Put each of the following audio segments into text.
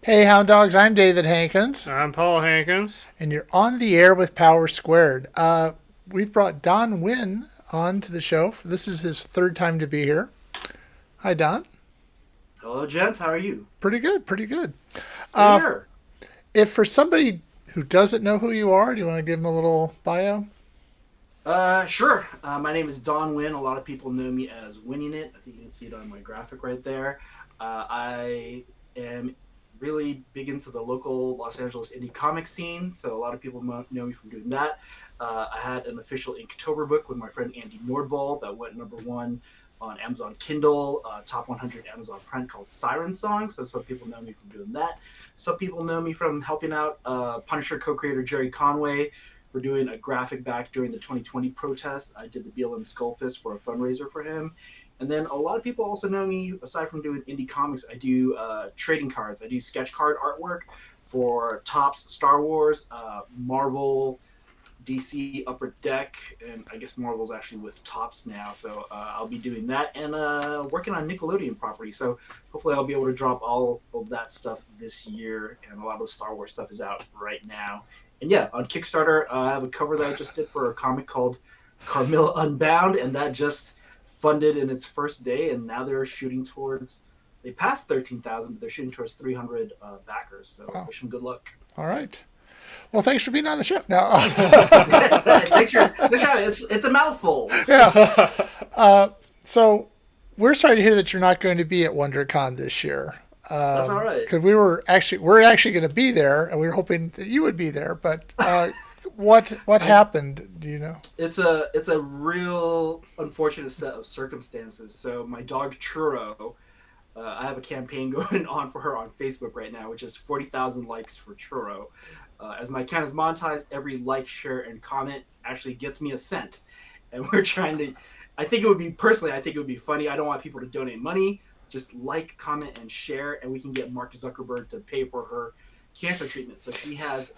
Hey, Hound Dogs, I'm David Hankins, I'm Paul Hankins. and you're on the air with Power Squared. We've brought Don Nguyen on to the show. This is his third time to be here. Hi, Don. Hello, gents. How are you? Pretty good, pretty good. Good Uh, here. if for somebody who doesn't know who you are, do you want to give them a little bio? Sure. My name is Don Nguyen. A lot of people know me as Winning It. I think you can see it on my graphic right there. I am really big into the local Los Angeles indie comic scene, so a lot of people know me from doing that. I had an official Inktober book with my friend Andy Nordvall that went number one on Amazon Kindle, top 100 Amazon Print called Siren Song. So some people know me from doing that. Some people know me from helping out Punisher co-creator Jerry Conway for doing a graphic back during the 2020 protest. I did the BLM Skullfist for a fundraiser for him. And then a lot of people also know me, aside from doing indie comics, I do trading cards. I do sketch card artwork for Topps Star Wars, Marvel, DC Upper Deck, and I guess Marvel's actually with Topps now. So I'll be doing that and working on Nickelodeon property. So hopefully I'll be able to drop all of that stuff this year. And a lot of the Star Wars stuff is out right now. And yeah, on Kickstarter, I have a cover that I just did for a comic called Carmilla Unbound, and that just funded in its first day. And now they're shooting towards, they passed 13,000, but they're shooting towards 300 backers. So Wow. wish them good luck. All right. Well, thanks for being on the show. Now, Thanks for it's a mouthful. yeah. So we're sorry to hear that you're not going to be at WonderCon this year. That's all right. Because we're actually going to be there, and we were hoping that you would be there. But what happened? Do you know? It's a real unfortunate set of circumstances. So my dog Churro, I have a campaign going on for her on Facebook right now, which is 40,000 likes for Churro. As my account is monetized, every like, share, and comment actually gets me a cent. And we're trying to. I think it would be personally. I think it would be funny. I don't want people to donate money. Just like, comment, and share, and we can get Mark Zuckerberg to pay for her cancer treatment. So she has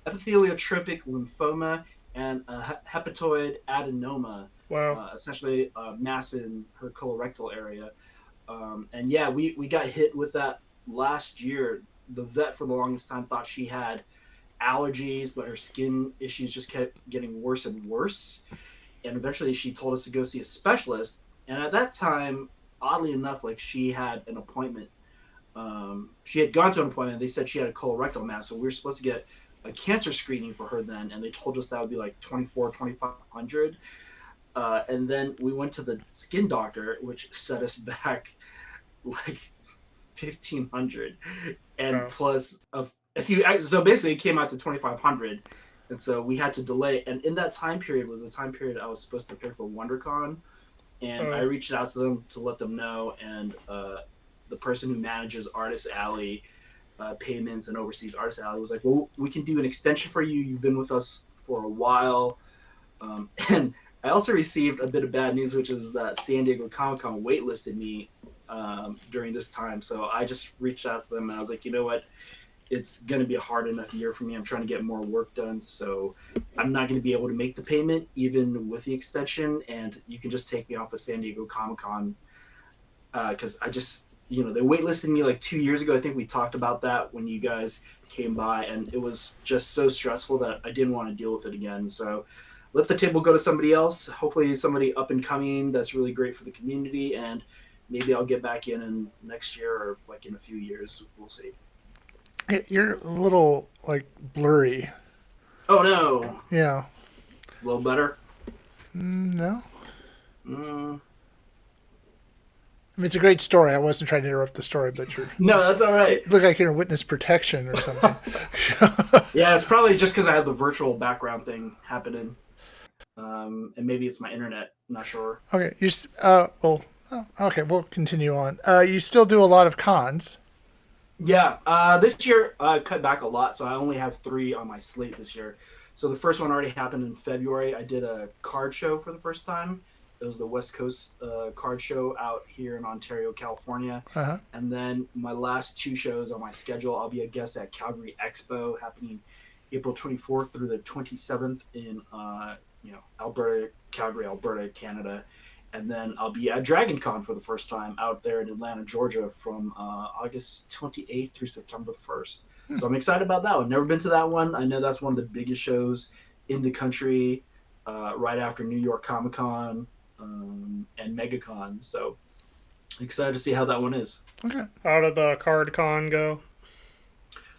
epitheliotropic lymphoma and hepatoid adenoma, Wow. essentially a mass in her colorectal area. And yeah, we got hit with that last year. The vet for the longest time thought she had allergies, but her skin issues just kept getting worse and worse. And eventually she told us to go see a specialist. And at that time, oddly enough, like she had an appointment. She had gone to an appointment. They said she had a colorectal mass. So we were supposed to get a cancer screening for her then. And they told us that would be like 2,500. And then we went to the skin doctor, which set us back like 1,500 and Wow. plus a few. So basically, it came out to 2,500, and so we had to delay. And in that time period was the time period I was supposed to prepare for WonderCon, and I Oh, reached out to them to let them know. And the person who manages Artist Alley payments and oversees Artist Alley was like, "Well, we can do an extension for you. You've been with us for a while." And I also received a bit of bad news, which is that San Diego Comic Con waitlisted me during this time. So I just reached out to them and I was like, you know what? It's going to be a hard enough year for me. I'm trying to get more work done. So I'm not going to be able to make the payment even with the extension. And you can just take me off of San Diego Comic Con because I just, they waitlisted me like 2 years ago. I think we talked about that when you guys came by, and it was just so stressful that I didn't want to deal with it again. So let the table go to somebody else. Hopefully, somebody up and coming that's really great for the community, and maybe I'll get back in next year or like in a few years. We'll see. You're a little like blurry. Oh no, Yeah. a little better. No. Mm. I mean, it's a great story. I wasn't trying to interrupt the story, but No, that's all you right. look like you're in witness protection or something. Yeah, it's probably just because I have the virtual background thing happening, and maybe it's my internet. I'm not sure. Okay. Okay. We'll continue on. You still do a lot of cons. Yeah, this year I've cut back a lot, so I only have three on my slate this year. So the first one already happened in February. I did a card show for the first time. It was the West Coast card show out here in Ontario, California. Uh huh. And then my last two shows on my schedule, I'll be a guest at Calgary Expo happening April 24th through the 27th in Alberta, Calgary, Alberta, Canada. And then I'll be at Dragon Con for the first time out there in Atlanta, Georgia, from August 28th through September 1st. Hmm. So I'm excited about that one. Never been to that one. I know that's one of the biggest shows in the country, right after New York Comic Con and MegaCon. So excited to see how that one is. Okay. How did the card con go?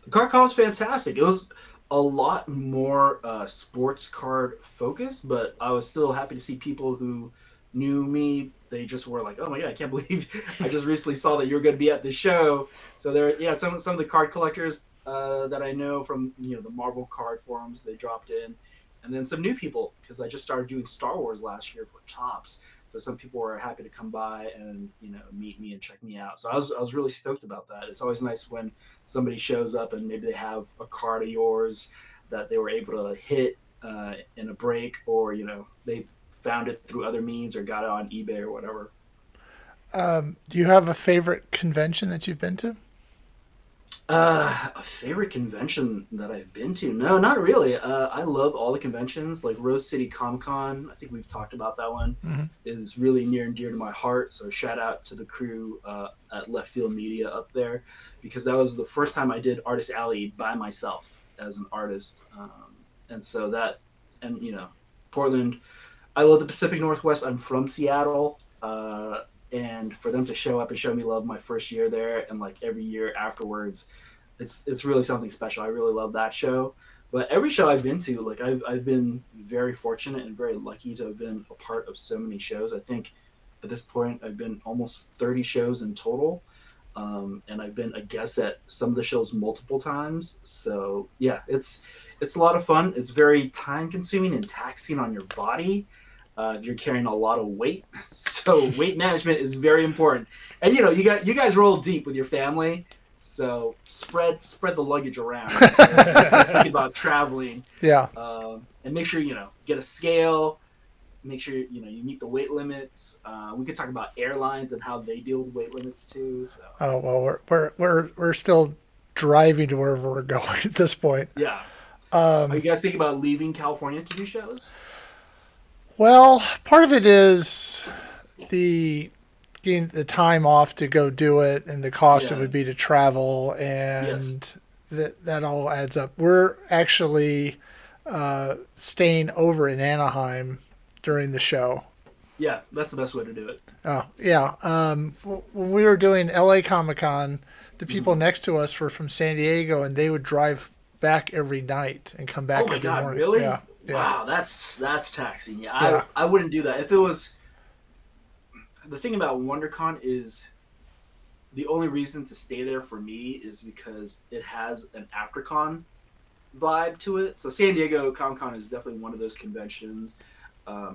The card con was fantastic. It was a lot more sports card focused, but I was still happy to see people who knew me. They just were like, "Oh my god, I can't believe I just recently saw that you're going to be at the show." So there, yeah, some of the card collectors that I know from the Marvel card forums, they dropped in, and then some new people because I just started doing Star Wars last year for Tops. So some people were happy to come by and meet me and check me out. So I was really stoked about that. It's always nice when somebody shows up and maybe they have a card of yours that they were able to hit in a break, or they found it through other means or got it on eBay or whatever. Do you have a favorite convention that you've been to? A favorite convention that I've been to? No, not really. I love all the conventions, like Rose City Comic Con. I think we've talked about that one. Mm-hmm. Is really near and dear to my heart. So shout out to the crew at Left Field Media up there, because that was the first time I did Artist Alley by myself as an artist, and so that, and Portland. I love the Pacific Northwest. I'm from Seattle. And for them to show up and show me love my first year there and like every year afterwards, it's really something special. I really love that show. But every show I've been to, like I've been very fortunate and very lucky to have been a part of so many shows. I think at this point I've been almost 30 shows in total. And I've been a guest at some of the shows multiple times. So yeah, it's a lot of fun. It's very time consuming and taxing on your body. You're carrying a lot of weight, so weight management is very important. And you guys roll deep with your family, so spread the luggage around. Thinking about traveling, Yeah. and make sure get a scale. Make sure you meet the weight limits. We could talk about airlines and how they deal with weight limits too. So Oh well, we're still driving to wherever we're going at this point. yeah, are you guys thinking about leaving California to do shows? Well, part of it is the getting the time off to go do it, and the cost it Yeah. would be to travel, and Yes. that all adds up. We're actually staying over in Anaheim during the show. Yeah, that's the best way to do it. Oh yeah. When we were doing LA Comic Con, the people next to us were from San Diego, and they would drive back every night and come back Oh my every god, morning. really? Yeah. Yeah. Wow, that's taxing. Yeah, Yeah. I wouldn't do that. If it was, the thing about WonderCon is the only reason to stay there for me is because it has an AfterCon vibe to it. So San Diego Comic Con is definitely one of those conventions.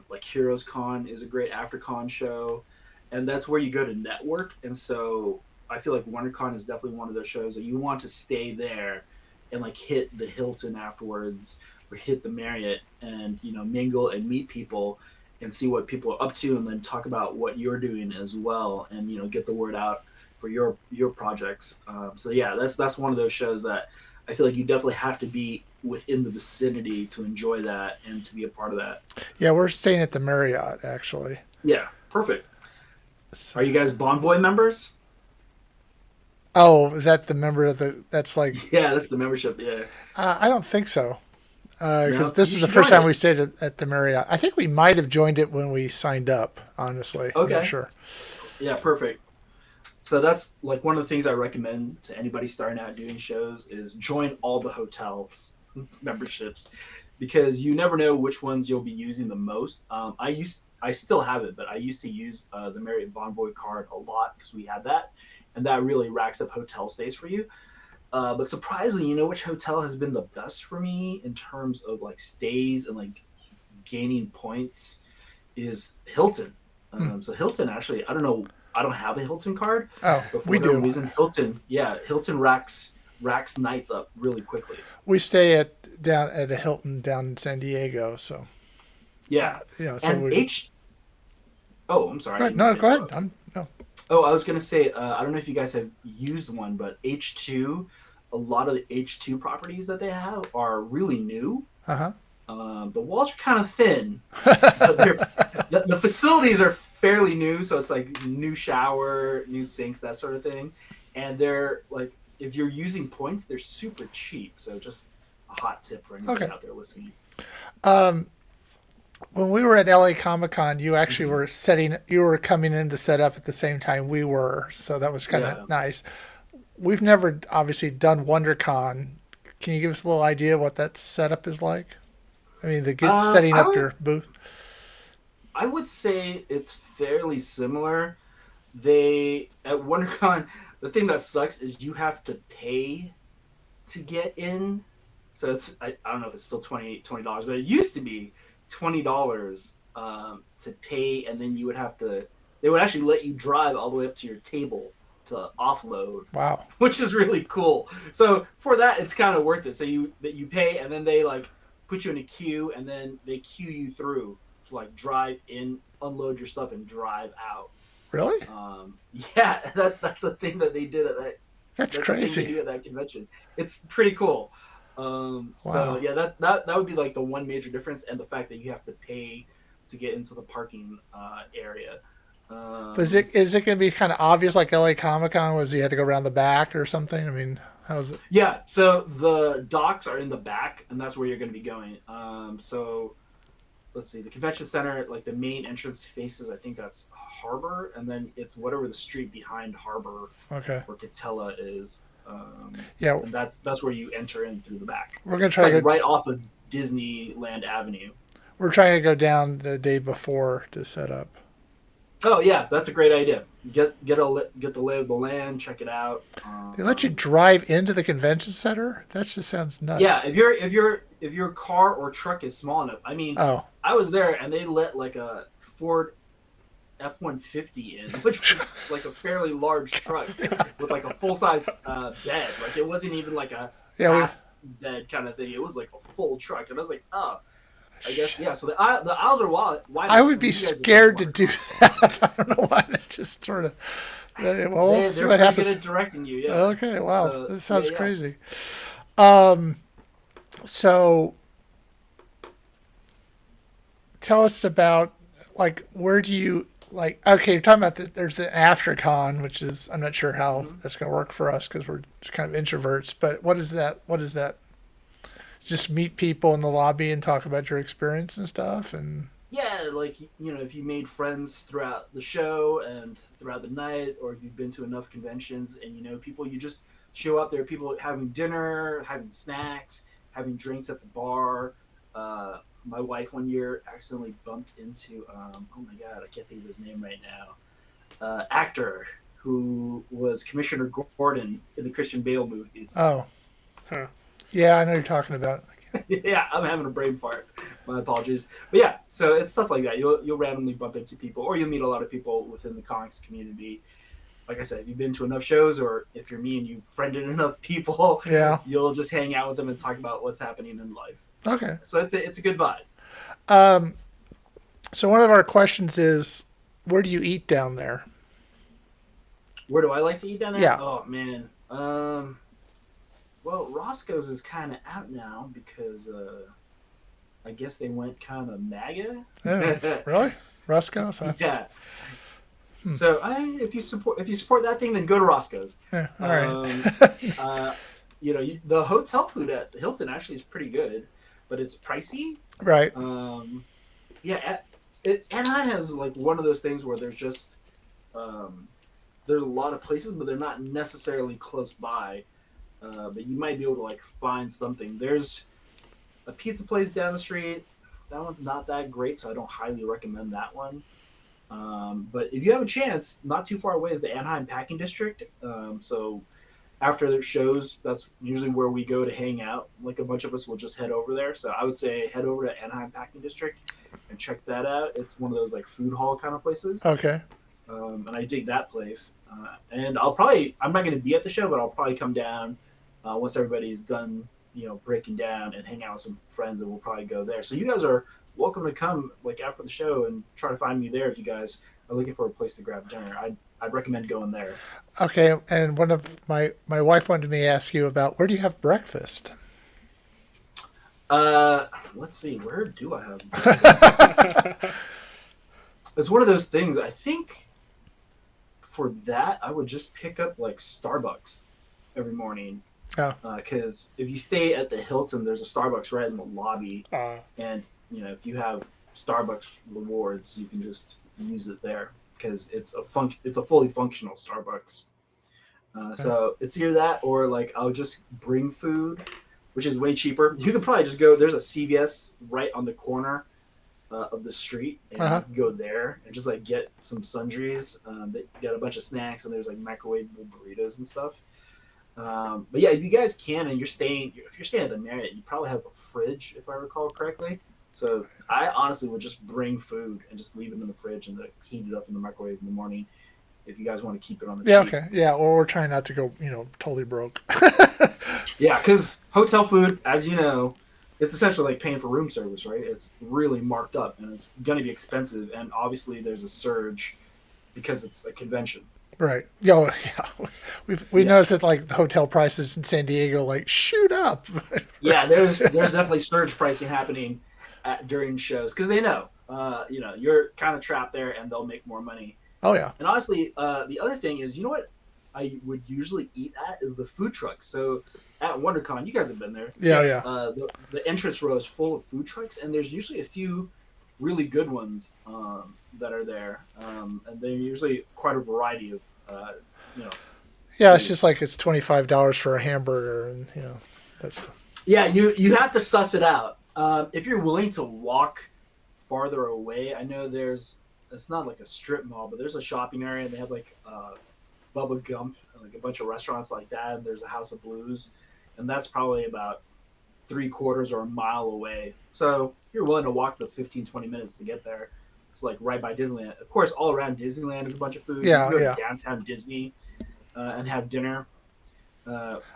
Like Heroes Con is a great AfterCon show, and that's where you go to network. And so I feel like WonderCon is definitely one of those shows that you want to stay there and like hit the Hilton afterwards or hit the Marriott and mingle and meet people and see what people are up to, and then talk about what you're doing as well, and get the word out for your projects. So yeah, that's one of those shows that I feel like you definitely have to be within the vicinity to enjoy that and to be a part of that. Yeah, we're staying at the Marriott actually. Yeah, perfect. So, Are you guys Bonvoy members? oh, is that the member of the? That's like Yeah, that's the membership. Yeah. I don't think so. Because No, this you is the should first join time it. we stayed at the Marriott. I think we might have joined it when we signed up. Honestly, I'm Okay. not sure. Yeah, perfect. So that's like one of the things I recommend to anybody starting out doing shows is join all the hotels memberships, because you never know which ones you'll be using the most. I still have it, but I used to use the Marriott Bonvoy card a lot because we had that, and that really racks up hotel stays for you. But surprisingly, which hotel has been the best for me in terms of like stays and like gaining points is Hilton. So Hilton actually, I don't know, I don't have a Hilton card, Oh, but for we whatever do. reason, Hilton racks nights up really quickly. We stay down at a Hilton down in San Diego. So Yeah, so and we. Oh, I'm sorry. Go I ahead. didn't mean No, to go ahead. interrupt. No. Oh, I was gonna say, I don't know if you guys have used one, but H2, a lot of the H2 properties that they have are really new. Uh huh. The walls are kind of thin, but the facilities are fairly new, so it's like new shower, new sinks, that sort of thing. And they're like, if you're using points, they're super cheap. So just a hot tip for anybody Okay. out there listening. When we were at LA Comic Con, you actually Mhm. you were coming in to set up at the same time we were. So that was kind Yeah. of nice. We've never obviously done WonderCon. Can you give us a little idea what that setup is like? I mean, setting I up would your booth. I would say it's fairly similar. They at WonderCon, the thing that sucks is you have to pay to get in. So it's I don't know if it's still $20, but it used to be $20 to pay, and then you would have to. They would actually let you drive all the way up to your table to offload, Wow. which is really cool. So for that, it's kind of worth it. So you pay, and then they like put you in a queue, and then they queue you through to like drive in, unload your stuff, and drive out. Really? Yeah, that's a thing that they did at that. That's That's the thing they crazy. do at that convention. It's pretty cool. So Wow. yeah, that would be like the one major difference, and the fact that you have to pay to get into the parking area. But Um, is it going to be kind of obvious like LA Comic Con was you had to go around the back or something? I mean, how's it? yeah, so the docks are in the back, and that's where you're going to be going. So let's see, the convention center, like the main entrance faces, I think that's Harbor, and then it's whatever the street behind Harbor Okay. or Catella is, Yeah, and that's where you enter in through the back. we're going to It's try like to go. right off of Disneyland Avenue. We're trying to go down the day before to set up. Oh yeah, that's a great idea. Get the lay of the land, check it out. They let you drive into the convention center? That just sounds nuts. Yeah, if your car or truck is small enough. I mean, Oh, I was there and they let like a Ford F-150 in, which was like a fairly large truck with like a full size bed. Like it wasn't even like a yeah. half bed kind of thing. It was like a full truck, and I was like, oh, I guess yeah. So the aisles are wide I enough. would And be you guys have been to scared to do WonderCon. that. I don't know why. That just sort of. Well, we'll see They're what pretty good happens. at directing you. Yeah. Okay, wow. So This yeah, sounds yeah. crazy. Um, so tell us about like where do you like? Okay, you're talking about there's an after con, which is I'm not sure how Mhm. that's going to work for us because we're just kind of introverts. But what is that? What is that? Just meet people in the lobby and talk about your experience and stuff. And Yeah, like if you made friends throughout the show and throughout the night, or if you've been to enough conventions and you know people, you just show up. There are people having dinner, having snacks, having drinks at the bar. My wife one year accidentally bumped into oh my god, I can't think of his name right now. Actor who was Commissioner Gordon in the Christian Bale movies. oh, Huh. yeah, I know you're talking about. Yeah, I'm having a brain fart. My apologies. But yeah, so it's stuff like that. You'll randomly bump into people, or you'll meet a lot of people within the comics community. Like I said, if you've been to enough shows, or if you're me and you've friended enough people, Yeah. you'll just hang out with them and talk about what's happening in life. Okay. So it's a good vibe. Um, so one of our questions is, where do you eat down there? Where do I like to eat down there? Yeah. Oh man. Well, Roscoe's is kind of out now because I guess they went kind of Oh, MAGA. really? Roscoe? So that's, Yeah. So if you support that thing, then go to Roscoe's. yeah, all right. Um, uh, the hotel food at Hilton actually is pretty good, but it's pricey. Right. Um, yeah, Anaheim has like one of those things where um, there's a lot of places, but they're not necessarily close by. But you might be able to like find something. There's a pizza place down the street. That one's not that great, so I don't highly recommend that one. But if you have a chance, not too far away is the Anaheim Packing District. So after the shows, that's usually where we go to hang out. Like a bunch of us will just head over there. So I would say head over to Anaheim Packing District and check that out. It's one of those like food hall kind of places. Okay. And I dig that place. And I'm not going to be at the show, but I'll probably come down once everybody's done, breaking down and hang out with some friends, and we'll probably go there. So you guys are welcome to come like after the show and try to find me there if you guys are looking for a place to grab dinner. I'd recommend going there. Okay. And one of my wife wanted me to ask you about where do you have breakfast? Let's see, where do I have breakfast? it's one of those things. I think for that, I would just pick up like Starbucks every morning. Oh, Because if you stay at the Hilton, there's a Starbucks right in the lobby, Uh, and if you have Starbucks rewards, you can just use it there because it's a fully functional Starbucks. So it's either that or like I'll just bring food, which is way cheaper. You could probably just go. There's a CVS right on the corner of the street, and you uh-huh. can go there and just like get some sundries. They got a bunch of snacks, and there's like microwavable burritos and stuff. But yeah, if you guys can, and if you're staying at the Marriott, you probably have a fridge, if I recall correctly. So I honestly would just bring food and just leave it in the fridge and heat it up in the microwave in the morning. If you guys want to keep it on the Yeah, cheap. okay. Yeah, or we're trying not to go, totally broke. Yeah, because hotel food, as you know, it's essentially like paying for room service, right? It's really marked up and it's going to be expensive. And obviously, there's a surge because it's a convention. Right. Yeah, yeah. We Yeah, noticed that like the hotel prices in San Diego like shoot up. yeah. There's definitely surge pricing happening during shows because they know, you're kind of trapped there and they'll make more money. Oh yeah. And honestly, the other thing is, you know what I would usually eat at is the food trucks. So at WonderCon, you guys have been there. Yeah, yeah. The entrance row is full of food trucks, and there's usually a few really good ones that are there, and they're usually quite a variety of you know Yeah, it's food. just like it's $25 for a hamburger and that's Yeah, you have to suss it out. If you're willing to walk farther away, I know it's not like a strip mall, but there's a shopping area and they have like Bubba Gump and like a bunch of restaurants like that, and there's a House of Blues, and that's probably about 3/4 or a mile away. So if you're willing to walk the 15-20 minutes to get there, it's like right by Disneyland. Of course, all around Disneyland is a bunch of food. You can yeah, go to yeah. downtown Disney and have dinner.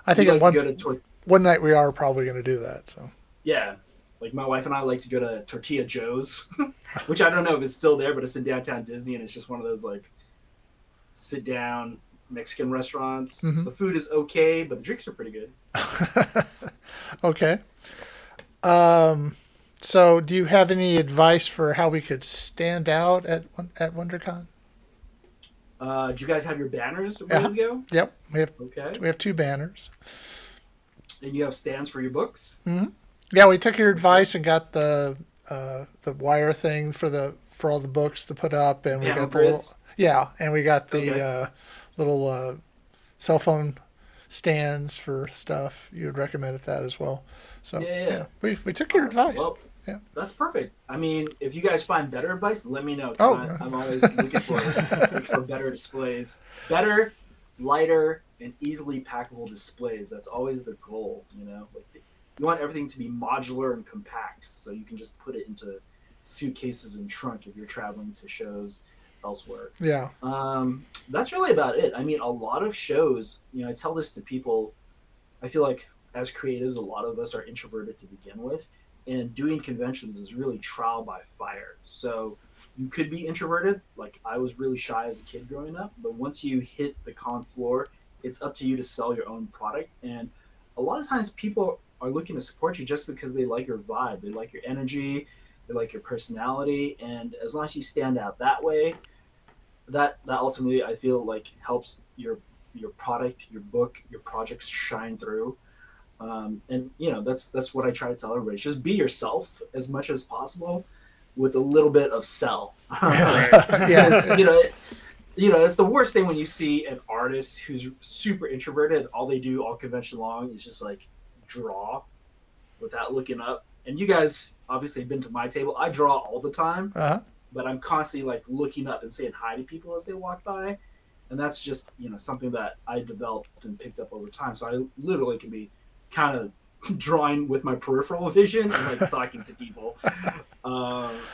I We think at like to one go to one night we are probably going to do that. So yeah, like my wife and I like to go to Tortilla Joe's, which I don't know if it's still there, but it's in downtown Disney, and it's just one of those like sit down Mexican restaurants. hmm The food is okay, but the drinks are pretty good. okay. Um, so do you have any advice for how we could stand out at WonderCon? Do you guys have your banners ready Yeah. to go? Yep. We have Okay, we have two banners. and you have stands for your books. hmm Yeah, we took your Okay, advice and got the wire thing for all the books to put up, and we panel got the little grids. yeah, and we got the Okay, little cell phone stands for stuff. You would recommend that as well. So yeah, yeah, yeah, yeah. we took your advice. Well, Yeah. that's perfect. I mean, if you guys find better advice, let me know because Oh. I'm always looking for better displays, better, lighter, and easily packable displays. That's always the goal. Like you want everything to be modular and compact, so you can just put it into suitcases and trunk if you're traveling to shows elsewhere. Yeah. That's really about it. I mean, a lot of shows. I tell this to people. I feel like as creatives, a lot of us are introverted to begin with, and doing conventions is really trial by fire. So you could be introverted, like I was really shy as a kid growing up, but once you hit the con floor, it's up to you to sell your own product. And a lot of times people are looking to support you just because they like your vibe, they like your energy, they like your personality, and as long as you stand out that way, that ultimately I feel like helps your product, your book, your projects shine through. And that's what I try to tell everybody. Just be yourself as much as possible, with a little bit of sell. right. Yeah. Because it's the worst thing when you see an artist who's super introverted. All they do all convention long is just like draw without looking up. And you guys obviously have been to my table. I draw all the time, Uh-huh. but I'm constantly like looking up and saying hi to people as they walk by, and that's just something that I developed and picked up over time. So I literally can be kind of drawing with my peripheral vision and like talking to people. Um,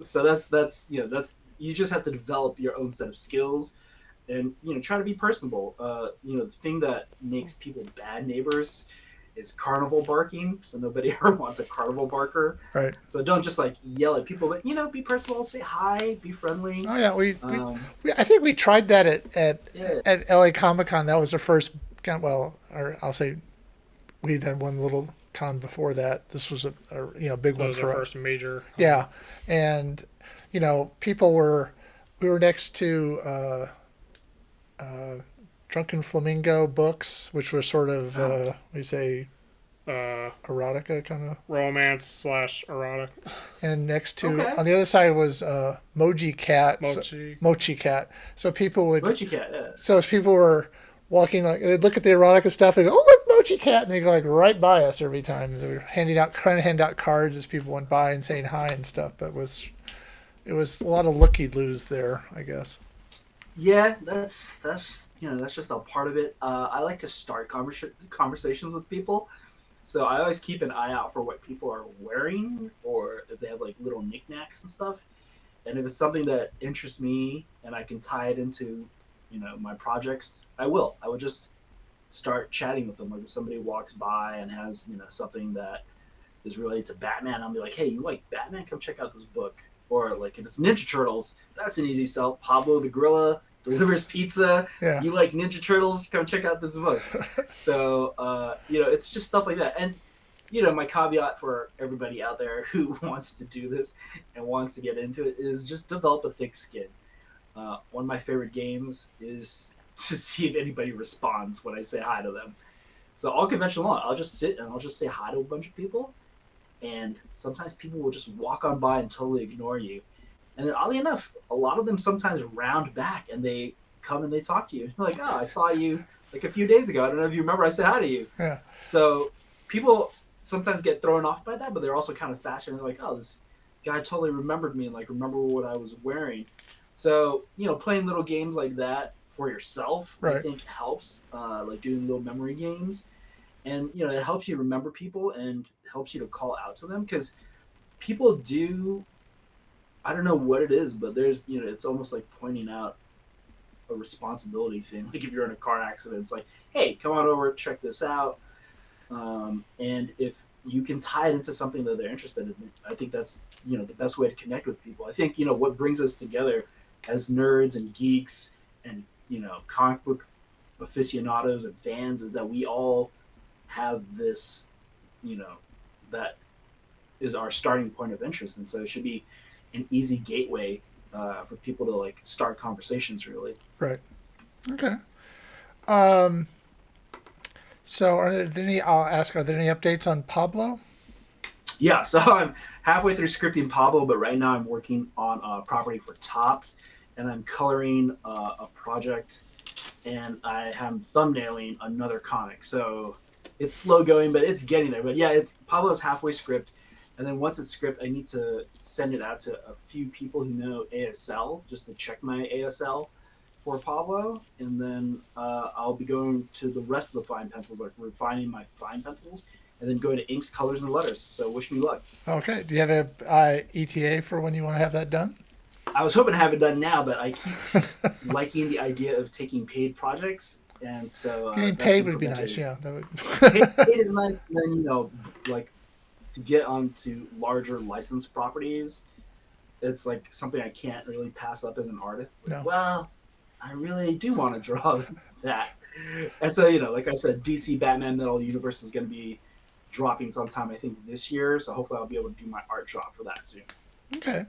so that's you just have to develop your own set of skills, and try to be personable. The thing that makes people bad neighbors is carnival barking. So nobody ever wants a carnival barker. Right. So don't just like yell at people, but be personal, say hi, be friendly. Oh yeah, Um, I think we tried that yeah, at LA Comic Con. That was the first well, or I'll say we done one little con before that. This was a big That one was our for us. first major. Yeah, and people we were next to Drunken Flamingo books, which were sort of, we say, Uh, erotica kind of. romance/erotic. And next to, Okay. on the other side was Moji Cat. Mochi. Mochi Cat. So people would, Mochi Cat. Yeah. so as people were walking, like, they'd look at the erotica stuff and go, oh, look, Mochi Cat. And they'd go, like, right by us every time. They were trying to hand out cards as people went by and saying hi and stuff. But it was a lot of looky-loos there, I guess. Yeah, that's that's just a part of it. I like to start conversations with people, so I always keep an eye out for what people are wearing or if they have like little knickknacks and stuff. And if it's something that interests me and I can tie it into, my projects, I will. I would just start chatting with them. Like if somebody walks by and has, something that is related to Batman, I'll be like, hey, you like Batman? Come check out this book. Or like if it's Ninja Turtles, that's an easy sell. Pablo the Gorilla delivers pizza. Yeah. You like Ninja Turtles? Come check out this book. So it's just stuff like that. And my caveat for everybody out there who wants to do this and wants to get into it is just develop a thick skin. One of my favorite games is to see if anybody responds when I say hi to them. So all convention long, I'll just sit and I'll just say hi to a bunch of people, and sometimes people will just walk on by and totally ignore you. And then oddly enough, a lot of them sometimes round back and they come and they talk to you. They're like, oh, I saw you like a few days ago. I don't know if you remember I said hi to you. Yeah. So people sometimes get thrown off by that, but they're also kind of faster and they're like, oh, this guy totally remembered me and like remember what I was wearing. So, playing little games like that for yourself, I Right. think helps, like doing little memory games. And, it helps you remember people and helps you to call out to them because people do, I don't know what it is, but there's, it's almost like pointing out a responsibility thing. Like if you're in a car accident, it's like, hey, come on over, check this out. And if you can tie it into something that they're interested in, I think that's, the best way to connect with people. I think, what brings us together as nerds and geeks and, comic book aficionados and fans is that we all have this, that is our starting point of interest. And so it should be an easy gateway for people to like start conversations really. Right. Okay. Um, so I'll ask, are there any updates on Pablo? Yeah, so I'm halfway through scripting Pablo, but right now I'm working on a property for Tops, and I'm coloring a project, and I am thumbnailing another comic. So it's slow going, but it's getting there. But yeah, it's Pablo's halfway script, and then once it's script, I need to send it out to a few people who know ASL just to check my ASL for Pablo, and then I'll be going to the rest of the fine pencils, like refining my fine pencils, and then going to inks, colors, and letters. So wish me luck. Okay. Do you have a ETA for when you want to have that done? I was hoping to have it done now, but I keep liking the idea of taking paid projects, and so Getting that's paid been would be nice. prevented. Yeah. That would. Paid is nice, and then like to get onto larger licensed properties, it's like something I can't really pass up as an artist. It's like, No. well, I really do want to draw that, and so like I said, DC Batman Metal Universe is going to be dropping sometime I think this year, so hopefully I'll be able to do my art drop for that soon. Okay.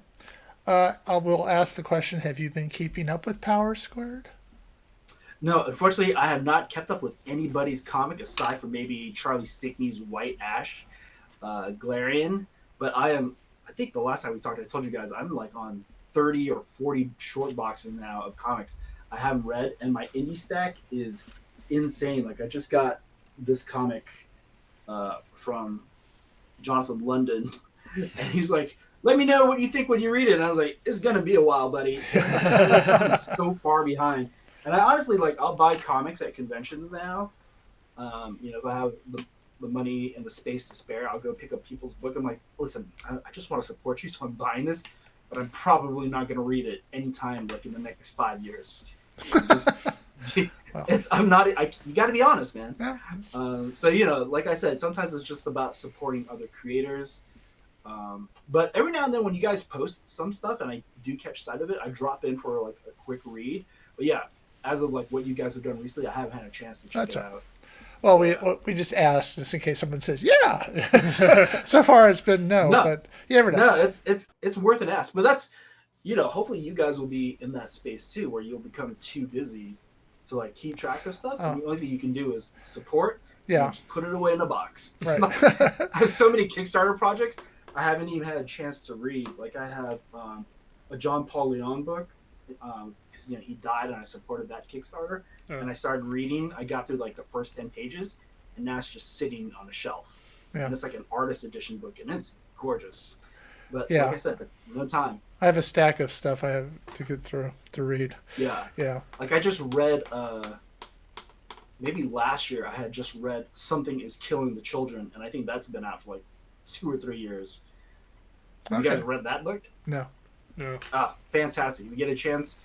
I will ask the question: have you been keeping up with Power Squared? No, unfortunately, I have not kept up with anybody's comic aside from maybe Charlie Stickney's White Ash, Galarian. But I am. I think the last time we talked, I told you guys I'm like on 30 or 40 short boxes now of comics I haven't read, and my indie stack is insane. Like I just got this comic from Jonathan London, and he's like, "Let me know what you think when you read it." And I was like, "It's gonna be a while, buddy." I'm so far behind. And I honestly I'll buy comics at conventions now. If I have the money and the space to spare, I'll go pick up people's book. I'm like, listen, I just want to support you, so I'm buying this, but I'm probably not going to read it anytime like in the next 5 years. Just, Well, I'm not. You got to be honest, man. yeah. So like I said, sometimes it's just about supporting other creators. But every now and then, when you guys post some stuff and I do catch sight of it, I drop in for like a quick read. But yeah, as of like what you guys have done recently, I haven't had a chance to check That's it all right. out. Well, we just asked just in case someone says yeah. So far, it's been no, No. but you never know. No, it's worth an ask. But that's hopefully you guys will be in that space too, where you'll become too busy to like keep track of stuff, and Oh, the only thing you can do is support and yeah, just put it away in a box. right. I have so many Kickstarter projects I haven't even had a chance to read. Like I have a John Paul Leon book because he died, and I supported that Kickstarter, Oh. and I started reading. I got through like the first 10 pages, and now it's just sitting on a shelf, Yeah. and it's like an artist edition book, and it's gorgeous. But Yeah. like I said, no time. I have a stack of stuff I have to get through to read. Yeah, Yeah. like I just read. Maybe last year I had just read Something is Killing the Children, and I think that's been out for like 2 or 3 years. Have you Okay. guys read that book? No. No. Fantastic. If you get a chance,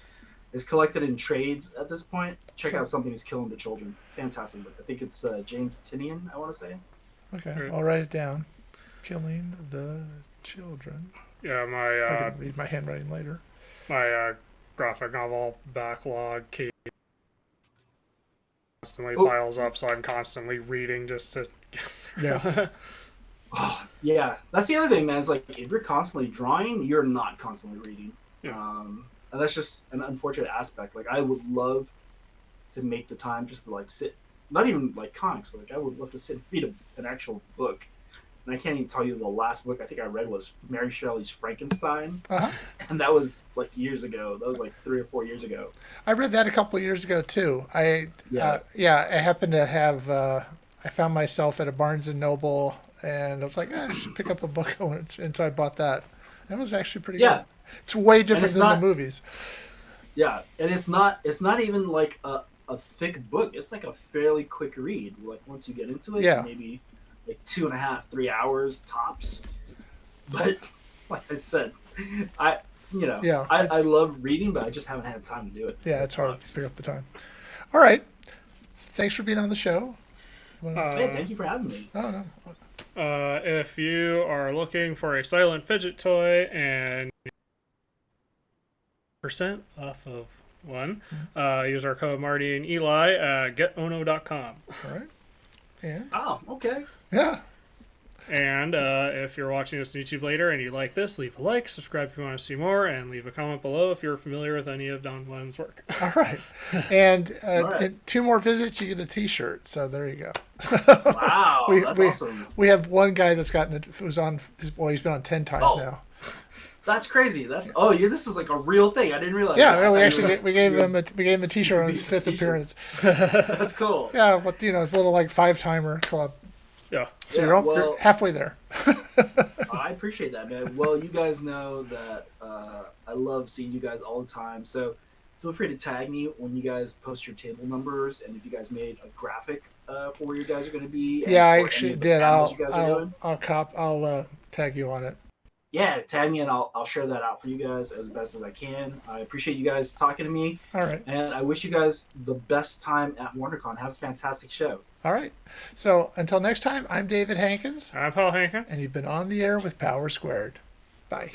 it's collected in trades at this point. Check Sure. out Something is Killing the Children. Fantastic book. I think it's James Tinian, I want to say. Okay. Right. I'll write it down. Killing the children. Yeah, I can read my handwriting later. my graphic novel backlog constantly Oh. piles up, so I'm constantly reading just to. Yeah. Oh, yeah. That's the other thing, man. Is like if you're constantly drawing, you're not constantly reading. Yeah. And that's just an unfortunate aspect. Like I would love to make the time just to like sit, not even like comics. Like I would love to sit and read an actual book. And I can't even tell you the last book I think I read was Mary Shelley's Frankenstein, Uh-huh. and that was like years ago. That was like 3 or 4 years ago. I read that a couple of years ago too. I happened to have I found myself at a Barnes and Noble, and I was like, I should pick up a book, and so I bought that. It was actually pretty Yeah. good. It's way different it's than not- the movies. Yeah, and it's not even like a thick book. It's like a fairly quick read. Like once you get into it, Yeah. maybe like 2.5, 3 hours tops. But like I said, I Yeah, I it's- love reading, but I just haven't had time to do it. Yeah, It it's hard sucks. to pick up the time. All right. Thanks for being on the show. Hey, thank you for having me. Oh no. If you are looking for a silent fidget toy and percent off of one, use our code Marty and Eli at getono.com. All right. And Oh, okay. yeah. And if you're watching this on YouTube later and you like this, leave a like, subscribe if you want to see more, and leave a comment below if you're familiar with any of Don Nguyen's work. All right. And All right. in 2 more visits, you get a T-shirt. So there you go. Wow, that's awesome. We have one guy that's gotten it. Who's on? Well, he's been on 10 times Oh. now. That's crazy. Yeah. This is like a real thing. I didn't realize. Yeah, that. I we thought actually you were- we gave him a T-shirt on his 5th appearance. That's cool. Yeah, but it's a little like 5-timer club. Yeah. So Yeah, you're well- halfway there. I appreciate that, man. Well, you guys know that I love seeing you guys all the time. So feel free to tag me when you guys post your table numbers, and if you guys made a graphic for where you guys are going to be. and Yeah, I for any actually of the did. panels you guys are doing. I'll tag you on it. Yeah, tag me and I'll share that out for you guys as best as I can. I appreciate you guys talking to me, All right. and I wish you guys the best time at WonderCon. Have a fantastic show. All right. So until next time, I'm David Hankins, I'm Paul Hankins. and you've been on the air with Power Squared. Bye.